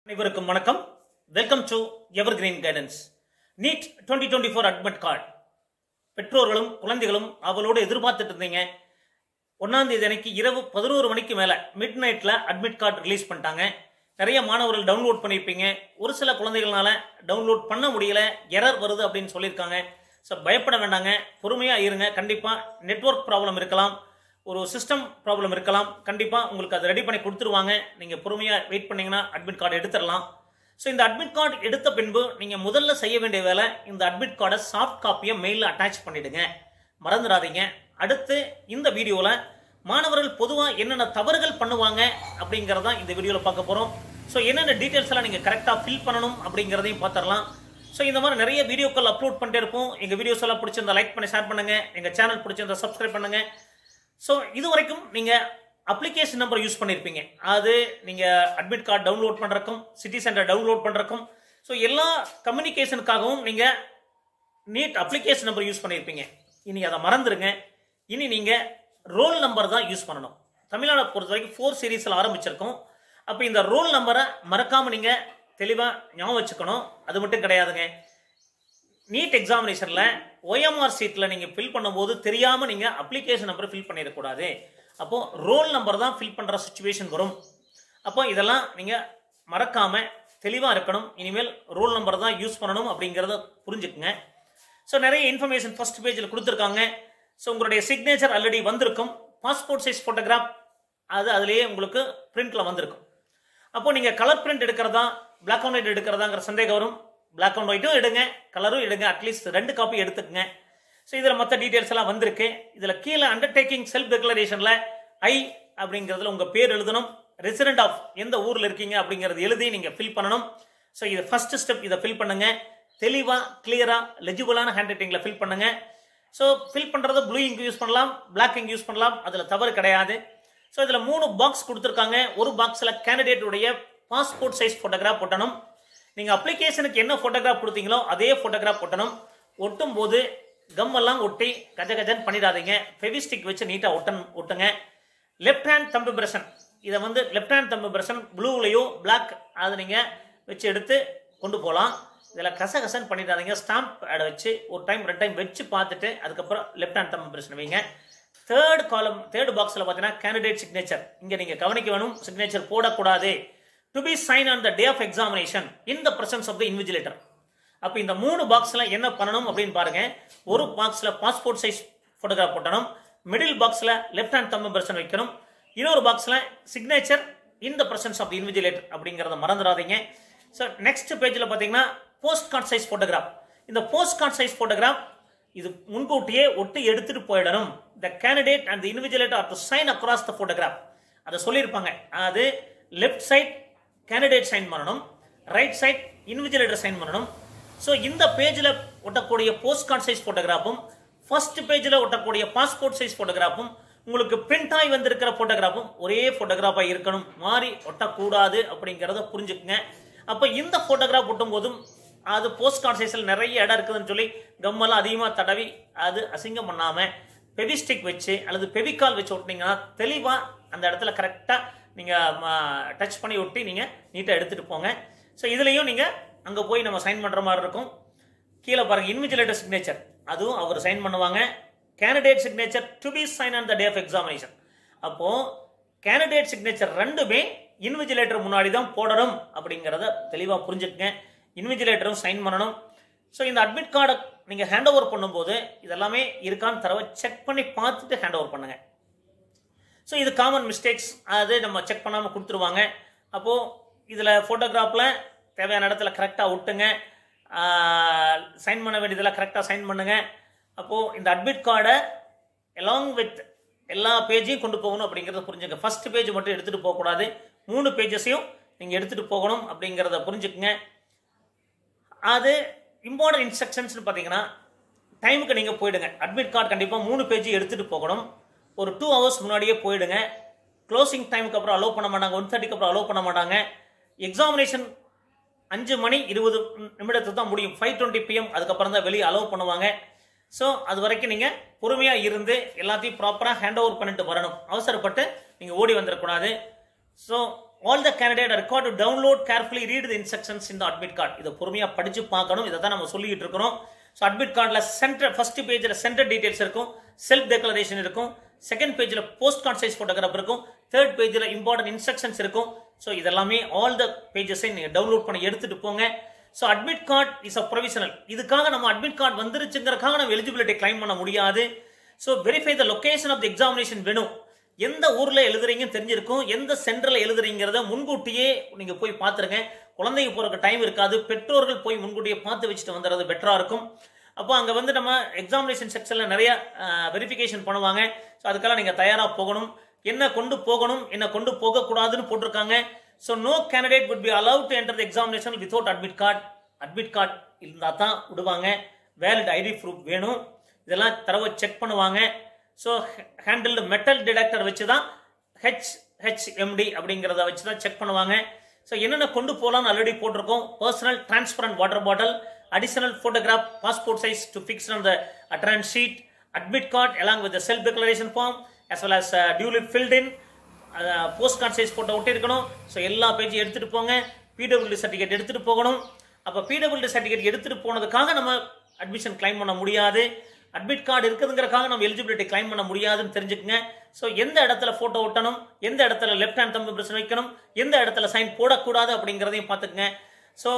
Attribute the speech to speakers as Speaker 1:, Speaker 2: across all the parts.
Speaker 1: அனைவருக்கும் வணக்கம். Welcome to evergreen guidance. NEET 2024 admit card பெற்றோர்களும் குழந்தைகளும் அவளோடு எதிர்பார்த்துட்டு இருந்தீங்க. 1ஆம் தேதி அன்னைக்கு இரவு 11 மணிக்கு மேல மிட் நைட்ல அட்மிட் கார்டு ரிலீஸ் பண்ணிட்டாங்க. நிறைய மாணவர்கள் டவுன்லோட் பண்ணியிருப்பீங்க. ஒரு சில குழந்தைகளால டவுன்லோட் பண்ண முடியல, எரர் வருது அப்படின்னு சொல்லியிருக்காங்க. ஸோ பயப்பட வேண்டாங்க, பொறுமையா இருங்க. கண்டிப்பா நெட்வொர்க் ப்ராப்ளம் இருக்கலாம், ஒரு சிஸ்டம் ப்ராப்ளம் இருக்கலாம். கண்டிப்பா உங்களுக்கு அதை ரெடி பண்ணி கொடுத்துருவாங்க. நீங்க பொறுமையா வெயிட் பண்ணீங்கன்னா அட்மிட் கார்டு எடுத்துடலாம். ஸோ இந்த அட்மிட் கார்டு எடுத்த பின்பு நீங்க முதல்ல செய்ய வேண்டிய வேலை, இந்த அட்மிட் கார்டை சாஃப்ட் காப்பியை மெயிலில் அட்டாச் பண்ணிடுங்க, மறந்துடாதீங்க. அடுத்து இந்த வீடியோவில் மாணவர்கள் பொதுவாக என்னென்ன தவறுகள் பண்ணுவாங்க அப்படிங்கிறத இந்த வீடியோவில் பார்க்க போகிறோம். ஸோ என்னென்ன டீட்டெயில்ஸ் எல்லாம் நீங்கள் கரெக்டாக ஃபில் பண்ணணும் அப்படிங்கிறதையும் பார்த்துடலாம். ஸோ இந்த மாதிரி நிறைய வீடியோக்கள் அப்லோட் பண்ணிட்டே இருப்போம். எங்கள் வீடியோஸ் எல்லாம் பிடிச்சிருந்தா லைக் பண்ணி ஷேர் பண்ணுங்க, எங்கள் சேனல் பிடிச்சிருந்தா சப்ஸ்கிரைப் பண்ணுங்க. ஸோ இது வரைக்கும் நீங்கள் அப்ளிகேஷன் நம்பர் யூஸ் பண்ணியிருப்பீங்க. அது நீங்கள் அட்மிட் கார்டு டவுன்லோட் பண்ணுறக்கும், சிட்டி சென்டர் டவுன்லோட் பண்ணுறக்கும், ஸோ எல்லா கம்யூனிகேஷனுக்காகவும் நீங்கள் நீட் அப்ளிகேஷன் நம்பர் யூஸ் பண்ணியிருப்பீங்க. இனி அதை மறந்துடுங்க. இனி நீங்கள் ரோல் நம்பர் தான் யூஸ் பண்ணணும். தமிழ்நாடு பொறுத்த வரைக்கும் 4 சீரீஸில் ஆரம்பிச்சிருக்கோம். அப்போ இந்த ரோல் நம்பரை மறக்காமல் நீங்கள் தெளிவாக ஞாபகம் வச்சுக்கணும். அது மட்டும் கிடையாதுங்க, நீட் எக்ஸாமினேஷனில் OMR சீட்டில் நீங்கள் ஃபில் பண்ணும்போது தெரியாமல் நீங்கள் அப்ளிகேஷன் நம்பரை ஃபில் பண்ணிடக்கூடாது. அப்போது ரோல் நம்பர் தான் ஃபில் பண்ணுற சுச்சுவேஷன் வரும். அப்போ இதெல்லாம் நீங்கள் மறக்காமல் தெளிவாக இருக்கணும். இனிமேல் ரோல் நம்பர் தான் யூஸ் பண்ணணும் அப்படிங்கிறத புரிஞ்சுக்குங்க. ஸோ நிறைய இன்ஃபர்மேஷன் ஃபர்ஸ்ட் பேஜில் கொடுத்துருக்காங்க. ஸோ உங்களுடைய சிக்னேச்சர் ஆல்ரெடி வந்திருக்கும். பாஸ்போர்ட் சைஸ் ஃபோட்டோகிராஃப் அது அதுலேயே உங்களுக்கு பிரிண்டில் வந்திருக்கும். அப்போது நீங்கள் கலர் பிரிண்ட் எடுக்கிறதா பிளாக் அண்ட் ஒயிட் எடுக்கிறதாங்கிற சந்தேகம் வரும். பிளாக் அண்ட் ஒயிட்டும் எடுங்க, கலரும் எடுங்க, அட்லீஸ்ட் 2 காப்பி எடுத்துக்கங்க. ஸோ இதில் மற்ற டீட்டெயில்ஸ் எல்லாம் வந்திருக்கு. இதில் கீழே அண்டர்டேக்கிங் செல்ஃப் டெக்ளரேஷனில் ஐ அப்படிங்கிறதுல உங்கள் பேர் எழுதணும். ரெசிடென்ட் ஆஃப் எந்த ஊரில் இருக்கீங்க அப்படிங்கிறது எழுதி நீங்கள் ஃபில் பண்ணணும். ஸோ இது ஃபர்ஸ்ட் ஸ்டெப். இதை ஃபில் பண்ணுங்க. தெளிவாக கிளியராக லெஜிபிளான ஹேண்ட் ரைட்டிங்கில் ஃபில் பண்ணுங்க. ஸோ ஃபில் பண்ணுறது ப்ளூ இங்க் யூஸ் பண்ணலாம், பிளாக் இங்க் யூஸ் பண்ணலாம், அதில் தவறு கிடையாது. ஸோ இதில் 3 பாக்ஸ் கொடுத்துருக்காங்க. ஒரு பாக்ஸில் கேண்டிடேட்டுடைய பாஸ்போர்ட் சைஸ் ஃபோட்டோகிராஃப் ஒட்டணும். நீங்கள் அப்ளிகேஷனுக்கு என்ன ஃபோட்டோகிராஃப் கொடுத்தீங்களோ அதே ஃபோட்டோகிராஃப் ஒட்டணும். ஒட்டும் போது கம் எல்லாம் ஒட்டி கஜ கஜன் பண்ணிடாதீங்க. ஃபெவிஸ்டிக் வச்சு நீட்டாக ஒட்டுங்க. லெஃப்ட் ஹேண்ட் தம்பு பிரஷன், இதை வந்து left hand thumb precision ப்ளூலையோ black அதை நீங்கள் வச்சு எடுத்து கொண்டு போகலாம். இதில் கசகசன் பண்ணிடாதீங்க. ஸ்டாம்ப் பேடை வச்சு ஒரு டைம் 2 டைம் வச்சு பார்த்துட்டு அதுக்கப்புறம் லெஃப்ட் ஹேண்ட் தம்பு பிரஷன் வைங்க. தேர்ட் பாக்ஸில் பார்த்தீங்கன்னா கேண்டிடேட் சிக்னேச்சர். இங்கே நீங்கள் கவனிக்க வேணும், சிக்னேச்சர் போடக்கூடாது. To be signed on the day of examination in the presence of the invigilator. அப்போ இந்த 3 பாக்ஸில் என்ன பண்ணணும் அப்படின்னு பாருங்க. ஒரு பாக்ஸில் பாஸ்போர்ட் சைஸ் ஃபோட்டோகிராஃப் போட்டணும். மிடில் பாக்ஸில் லெஃப்ட் ஹேண்ட் தம்பு பிரஷன் வைக்கணும். இன்னொரு பாக்ஸில் signature in the presence of the invigilator அப்படிங்கிறத மறந்துடாதீங்க. ஸோ நெக்ஸ்ட் பேஜில் பார்த்தீங்கன்னா போஸ்ட் கார்டு சைஸ் ஃபோட்டோகிராஃப். இந்த போஸ்ட் கார்டு சைஸ் ஃபோட்டோகிராஃப் இது முன்கூட்டியே ஒட்டி எடுத்துட்டு போயிடணும். The candidate and the invigilator are to sign across the photograph. அதை சொல்லியிருப்பாங்க. அது லெஃப்ட் சைட் கேண்டிடேட் சைன் பண்ணணும், ரைட் சைட் இன்விஜிலேட்டர் சைன் பண்ணணும். ஸோ இந்த பேஜில் ஒட்டக்கூடிய போஸ்ட் கார்டு சைஸ் ஃபோட்டோகிராஃபும் ஃபர்ஸ்ட் பேஜில் ஒட்டக்கூடிய பாஸ்போர்ட் சைஸ் ஃபோட்டோகிராஃபும் உங்களுக்கு பிரிண்ட் ஆகி வந்திருக்கிற ஃபோட்டோகிராஃபும் ஒரே ஃபோட்டோகிராஃபாக இருக்கணும். மாறி ஒட்டக்கூடாது அப்படிங்கிறத புரிஞ்சுக்குங்க. அப்போ இந்த ஃபோட்டோகிராஃப் ஒட்டும் போதும் அது போஸ்ட் கார்டு சைஸில் நிறைய இடம் இருக்குதுன்னு சொல்லி கம்மெல்லாம் அதிகமாக தடவி அது அசிங்கம் பண்ணாமல் பெவிஸ்டிக் வச்சு அல்லது பெவிகால் வச்சு ஒட்டினீங்கன்னா தெளிவாக அந்த இடத்துல கரெக்டாக நீங்கள் டச் பண்ணி ஒட்டி நீங்கள் நீட்டாக எடுத்துகிட்டு போங்க. ஸோ இதுலேயும் நீங்கள் அங்கே போய் நம்ம சைன் பண்ணுற மாதிரி இருக்கும். கீழே பாருங்கள் இன்விஜிலேட்டர் சிக்னேச்சர், அதுவும் அவர் சைன் பண்ணுவாங்க. Candidate signature to be sign on the day of examination. அப்போது கேண்டிடேட் சிக்னேச்சர் 2மே இன்விஜிலேட்டர் முன்னாடி தான் போடணும் அப்படிங்கிறத தெளிவாக புரிஞ்சுக்குங்க. இன்விஜிலேட்டரும் சைன் பண்ணணும். ஸோ இந்த அட்மிட் கார்டை நீங்கள் ஹேண்ட் ஓவர் பண்ணும்போது இதெல்லாமே இருக்கான்னு தரவை செக் பண்ணி பார்த்துட்டு ஹேண்ட் ஓவர் பண்ணுங்கள். ஸோ இது காமன் மிஸ்டேக்ஸ், அது நம்ம செக் பண்ணாமல் கொடுத்துருவாங்க. அப்போது இதில் ஃபோட்டோகிராஃபில் தேவையான இடத்துல கரெக்டாக ஒட்டுங்க. சைன் பண்ண வேண்டியதெல்லாம் கரெக்டாக சைன் பண்ணுங்க. அப்போது இந்த அட்மிட் கார்டை எலாங் வித் எல்லா பேஜையும் கொண்டு போகணும் அப்படிங்கிறத புரிஞ்சுங்க. ஃபர்ஸ்ட் பேஜ் மட்டும் எடுத்துகிட்டு போகக்கூடாது, 3 பேஜஸையும் நீங்கள் எடுத்துகிட்டு போகணும் அப்படிங்கிறத புரிஞ்சுக்குங்க. அது இம்பார்ட்டன்ட் இன்ஸ்ட்ரக்ஷன்ஸ்னு பார்த்தீங்கன்னா டைமுக்கு நீங்கள் போயிடுங்க. அட்மிட் கார்டு கண்டிப்பாக 3 பேஜ் எடுத்துகிட்டு போகணும். ஒரு 2 hours முன்னாடியே போயிடுங்க. க்ளோசிங் டைமுக்கு அப்புறம் அலோவ் பண்ண மாட்டாங்க. 1:30க்கு அப்புறம் அலோவ் பண்ண மாட்டாங்க. எக்ஸாமினேஷன் 5:20 தான் முடியும். 5:20 PM அதுக்கப்புறம் தான் வெளியே அலோவ் பண்ணுவாங்க. ஸோ அது வரைக்கும் நீங்கள் பொறுமையாக இருந்து எல்லாத்தையும் ப்ராப்பராக ஹேண்ட் ஓவர் பண்ணிட்டு வரணும். அவசரப்பட்டு நீங்கள் ஓடி வந்துடக்கூடாது. So all the candidate are required to download carefully read the instructions in the admit card. இத பொறுமையா படிச்சு பார்க்கணும். இத தான் நம்ம சொல்லிட்டு இருக்கோம். So admit cardல center first pageல center details இருக்கும், self declaration இருக்கும், second pageல postcard size photograph இருக்கும், third pageல important instructions இருக்கும். So இதெல்லாமே all the pages நீங்க டவுன்லோட் பண்ணி எடுத்துட்டு போங்க. So admit card is a provisional. இதுக்காக நம்ம admit card வந்துருச்சுங்கறதுக்காக நம்ம eligibility claim பண்ண முடியாது. So verify the location of the examination venue. எந்த ஊர்ல எழுதுறீங்கன்னு தெரிஞ்சிருக்கும், எந்த சென்டர்ல எழுதுறீங்கறத முன்கூட்டியே நீங்க போய் பாத்துருங்க. குழந்தைக்கு போறதுக்கு டைம் இருக்காது, பெற்றோர்கள் போய் முன்கூட்டியே பார்த்து வச்சுட்டு வந்துறது பெட்டரா இருக்கும். அப்போ அங்க வந்து நம்ம எக்ஸாமினேஷன் செக்ஷன்ல நிறைய வெரிஃபிகேஷன் பண்ணுவாங்க. ஸோ அதுக்கெல்லாம் நீங்க தயாரா போகணும். என்ன கொண்டு போகணும், என்ன கொண்டு போக கூடாதுன்னு போட்டிருக்காங்க. So no candidate would be allowed to enter the examination without admit card. admit card இருந்தா தான் விடுவாங்க. வேலிட் ஐடி ப்ரூஃப் வேணும். இதெல்லாம் தரவை செக் பண்ணுவாங்க. ஸோ ஹேண்டில்டு மெட்டல் டிடெக்டர் வச்சு தான் HHMD அப்படிங்கிறத வச்சு தான் செக் பண்ணுவாங்க. ஸோ என்னென்ன கொண்டு போகலாம்னு ஆல்ரெடி போட்டிருக்கோம். Personal transparent water bottle, additional photograph, passport size to fix on the attendance sheet, admit card along with the self declaration form as well as duly filled in postcard size photo ஒட்டி இருக்கணும். So எல்லா பேஜும் எடுத்துட்டு போங்க. PWD certificate எடுத்துட்டு போகணும். அப்போ PWD certificate எடுத்துட்டு போனதுக்காக நம்ம அட்மிஷன் கிளைம் பண்ண முடியாது. அட்மிட் கார்டு இருக்குதுங்கிறக்காக நம்ம எலிஜிபிலிட்டி கிளைம் பண்ண முடியாதுன்னு தெரிஞ்சுக்கங்க. ஸோ எந்த இடத்துல போட்டோ ஒட்டணும், எந்த இடத்துல லெஃப்ட் ஹேண்ட் தம்பு பிரச்சனை வைக்கணும், எந்த இடத்துல சைன் போடக்கூடாது அப்படிங்கிறதையும் பார்த்துக்குங்க. ஸோ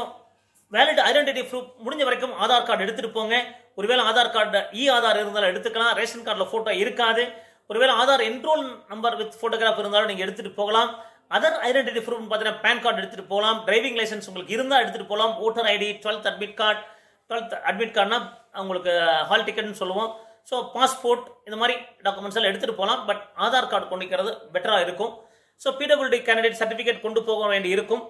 Speaker 1: வேலிட் ஐடென்டிட்டி ப்ரூஃப் முடிஞ்ச வரைக்கும் ஆதார் கார்டு எடுத்துட்டு போங்க. ஒருவேளை ஆதார் கார்டு ஆதார் இருந்தாலும் எடுத்துக்கலாம். ரேஷன் கார்டில் போட்டோ இருக்காது. ஒருவேளை Aadhaar enrol number with photograph இருந்தாலும் நீங்க எடுத்துட்டு போகலாம். அதர் ஐடென்டிட்டி ப்ரூஃப் பார்த்தீங்கன்னா பேன் கார்டு எடுத்துட்டு போகலாம். டிரைவிங் லைசன்ஸ் உங்களுக்கு இருந்தால் எடுத்துட்டு போகலாம். Voter ID, 12th admit card, 12th admit கார்டுனா உங்களுக்கு ஹால் டிக்கெட்னு சொல்லுவோம். ஸோ பாஸ்போர்ட் இந்த மாதிரி டாக்குமெண்ட்ஸ் எல்லாம் எடுத்துட்டு போகலாம். பட் ஆதார் கார்டு கொண்டிருக்கிறது பெட்டராக இருக்கும். ஸோ PWD கேண்டிடேட் சர்டிஃபிகேட் கொண்டு போக வேண்டி இருக்கும்.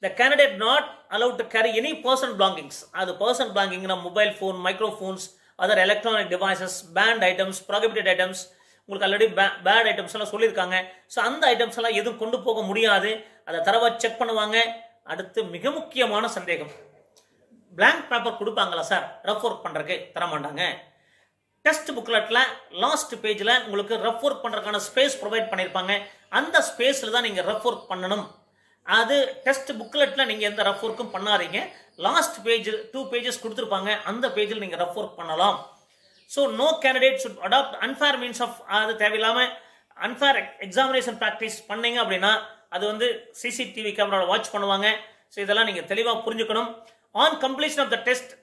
Speaker 1: The candidate not allowed to carry any personal belongings. அது personal belonging mobile phone, microphones, other electronic devices, banned items, prohibited items. உங்களுக்கு ஆல்ரெடி பேட் ஐட்டம்ஸ் எல்லாம் சொல்லியிருக்காங்க. ஸோ அந்த ஐட்டம்ஸ் எல்லாம் எதுவும் கொண்டு போக முடியாது. அதை தரவா செக் பண்ணுவாங்க. அடுத்து மிக முக்கியமான சந்தேகம், பிளாங்க் பேப்பர் கொடுப்பாங்களா சார் ரஃப் ஒர்க் பண்றதுக்கு? தரமாட்டாங்க. டெஸ்ட் புக்லெட்ல லாஸ்ட் பேஜ்ல உங்களுக்கு ரஃப் ஒர்க் பண்றதுக்கான ஸ்பேஸ் ப்ரொவைட் பண்ணியிருப்பாங்க. அந்த ஸ்பேஸ்ல தான் நீங்க ரஃப் ஒர்க் பண்ணணும். அது டெஸ்ட் புக்லெட்ல நீங்க எந்த ரஃப் ஒர்க்கும் பண்ணாதீங்க. லாஸ்ட் பேஜ் 2 பேஜஸ் கொடுத்துருப்பாங்க, அந்த பேஜில் நீங்க ரஃப் ஒர்க் பண்ணலாம். So no candidate should adopt unfair means of, அது தேவையில்லாம அன்ஃபேர் எக்ஸாமினேஷன் ப்ராக்டிஸ் பண்ணீங்க அப்படின்னா அது வந்து சிசிடிவி கேமராவில் வாட்ச் பண்ணுவாங்க. ஸோ இதெல்லாம் நீங்க தெளிவாக புரிஞ்சுக்கணும். On completion of the test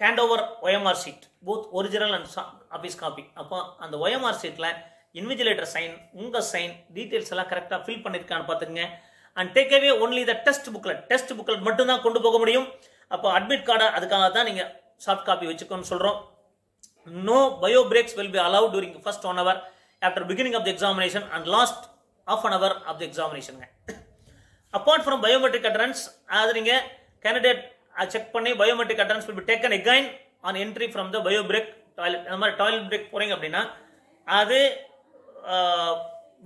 Speaker 1: hand over OMR sheet, both original and office copy. அப்போ அந்த OMR சீட்ல இன்விஜிலேட்டர் சைன், உங்க சைன், டீடைல்ஸ் எல்லாம் கரெக்டாக ஃபில் பண்ணிருக்கான்னு பார்த்துக்குங்க. And take away only the test booklet. Test booklet மட்டும் தான் கொண்டு போக முடியும். அப்போ அட்மிட் கார்டை அதுக்காக தான் நீங்க சாஃப்ட் காப்பி வச்சுக்கோன்னு சொல்றோம். No bio breaks will be allowed during the first 1 hour after beginning of the examination and last half an hour of the examination. Apart from biometric utterance, அது நீங்க candidate செக் பண்ணி biometric utterance will be taken again on entry from the bio break toilet. அந்த மாதிரி toilet break போறீங்க அப்படின்னா அது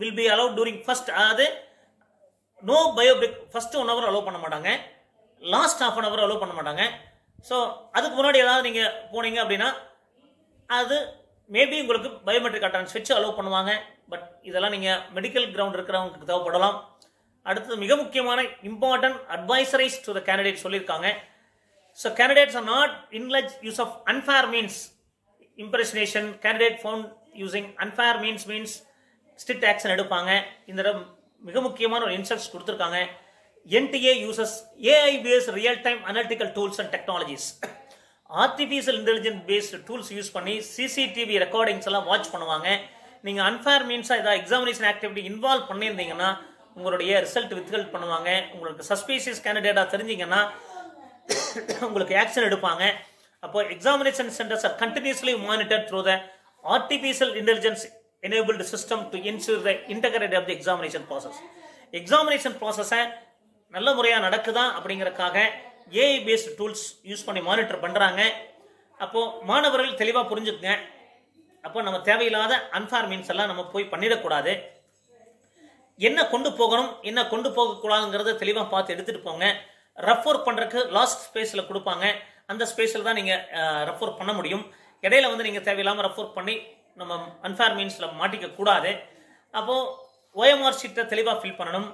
Speaker 1: will be allowed during first, அது no bio break first 1 hour allow பண்ண மாட்டாங்க, last half an hour allow பண்ண மாட்டாங்க. ஸோ அதுக்கு முன்னாடி ஏதாவது நீங்க போனீங்க அப்படின்னா அது மேபி உங்களுக்கு பயோமெட்ரிக் அட்டெண்டன்ஸ் வச்சு அலோவ் பண்ணுவாங்க. பட் இதெல்லாம் நீங்க மெடிக்கல் கிரவுண்ட் இருக்கிறவங்களுக்கு தேவைப்படலாம். அடுத்தது மிக முக்கியமான important advisories to the candidate சொல்லியிருக்காங்க. So candidates are not indulge use of unfair means impersonation. Candidate found using unfair means strict action எடுப்பாங்க. இந்த மிக முக்கியமான ஒரு இன்ஸ்ட்ரக்ஷன் கொடுத்துருக்காங்க. NTA uses AI based real time analytical tools and technologies. Artificial intelligence based tools use பண்ணி CCTV recordings எல்லாம் watch பண்ணுவாங்க. நீங்கள் அன்ஃபேர் மீன்ஸாக ஏதாவது எக்ஸாமினேஷன் ஆக்டிவிட்டி இன்வால்வ் பண்ணியிருந்தீங்கன்னா உங்களுடைய ரிசல்ட் வித்ஹெல்ட் பண்ணுவாங்க. உங்களுக்கு சஸ்பீஷியஸ் கேண்டிடேட்டாக தெரிஞ்சிங்கன்னா உங்களுக்கு ஆக்ஷன் எடுப்பாங்க. அப்போ examination centres are continuously monitor through the artificial intelligence enabled system to ensure the integrity of the examination process. Examination ப்ராசஸை நல்ல முறையாக நடக்குதா அப்படிங்கிறதுக்காக AI பேஸ்ட் டூல்ஸ் யூஸ் பண்ணி மானிட்டர் பண்றாங்க. அப்போ மாணவர்கள் தெளிவா புரிஞ்சுக்குங்க. அப்போ நம்ம தேவையில்லாத அன்ஃபேர் மீன்ஸ் எல்லாம் நம்ம போய் பண்ணிடக்கூடாது. என்ன கொண்டு போகணும், என்ன கொண்டு போக கூடாதுங்கிறத தெளிவா பார்த்து எடுத்துட்டு போங்க. ரஃப் ஒர்க் பண்றதுக்கு லாஸ்ட் ஸ்பேஸ்ல கொடுப்பாங்க. அந்த ஸ்பேஸ்ல தான் நீங்க ரஃப் ஒர்க் பண்ண முடியும். இடையில வந்து நீங்க தேவையில்லாம ரஃப் ஒர்க் பண்ணி நம்ம அன்ஃபேர் மீன்ஸ்ல மாட்டிக்க கூடாது. அப்போ OMR ஷீட்டை தெளிவா ஃபில் பண்ணணும்.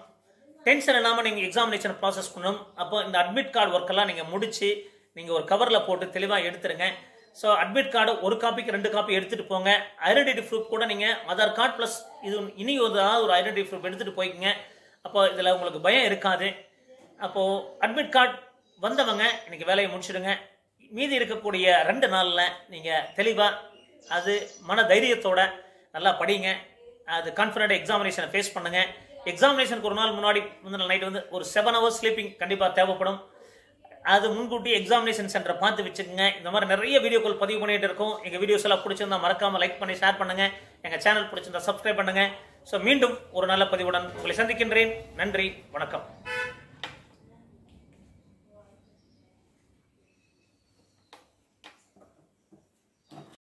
Speaker 1: டென்ஷன் இல்லாமல் நீங்கள் எக்ஸாமினேஷன் ப்ராசஸ் பண்ணணும். அப்போ இந்த அட்மிட் கார்டு ஒர்க்கெல்லாம் நீங்கள் முடித்து நீங்கள் ஒரு கவரில் போட்டு தெளிவாக எடுத்துருங்க. ஸோ அட்மிட் கார்டு ஒரு காப்பிக்கு 2 காப்பி எடுத்துகிட்டு போங்க. ஐடென்டிட்டி ப்ரூஃப் கூட நீங்கள் ஆதார் கார்டு ப்ளஸ் இது இனி ஒரு ஐடென்டிட்டி ப்ரூஃப் எடுத்துகிட்டு போய்க்குங்க. அப்போ இதில் உங்களுக்கு பயம் இருக்காது. அப்போது அட்மிட் கார்டு வந்தவங்க இன்னைக்கு வேலையை முடிச்சிடுங்க. மீதி இருக்கக்கூடிய 2 நாளில் நீங்கள் தெளிவாக அது மன தைரியத்தோட நல்லா படிங்க. அது கான்ஃபிடென்ட் எக்ஸாமினேஷனை ஃபேஸ் பண்ணுங்க. எக்ஸாமினேஷனுக்கு ஒரு நாள் முந்தின நைட் வந்து ஒரு 7 hours ஸ்லீப்பிங் கண்டிப்பாக தேவைப்படும். அது முன்கூட்டி எக்ஸாமினேஷன் சென்டரை பார்த்து வச்சுக்கோங்க. இந்த மாதிரி நிறைய வீடியோக்கள் பதிவு பண்ணிட்டு இருக்கோம். எங்கள் வீடியோஸ் எல்லாம் பிடிச்சிருந்தா மறக்காமல் லைக் பண்ணி ஷேர் பண்ணுங்க. எங்கள் சேனல் பிடிச்சிருந்தா சப்ஸ்கிரைப் பண்ணுங்க. ஸோ மீண்டும் ஒரு நல்ல பதிவுடன் உங்களை சந்திக்கின்றேன். நன்றி, வணக்கம்.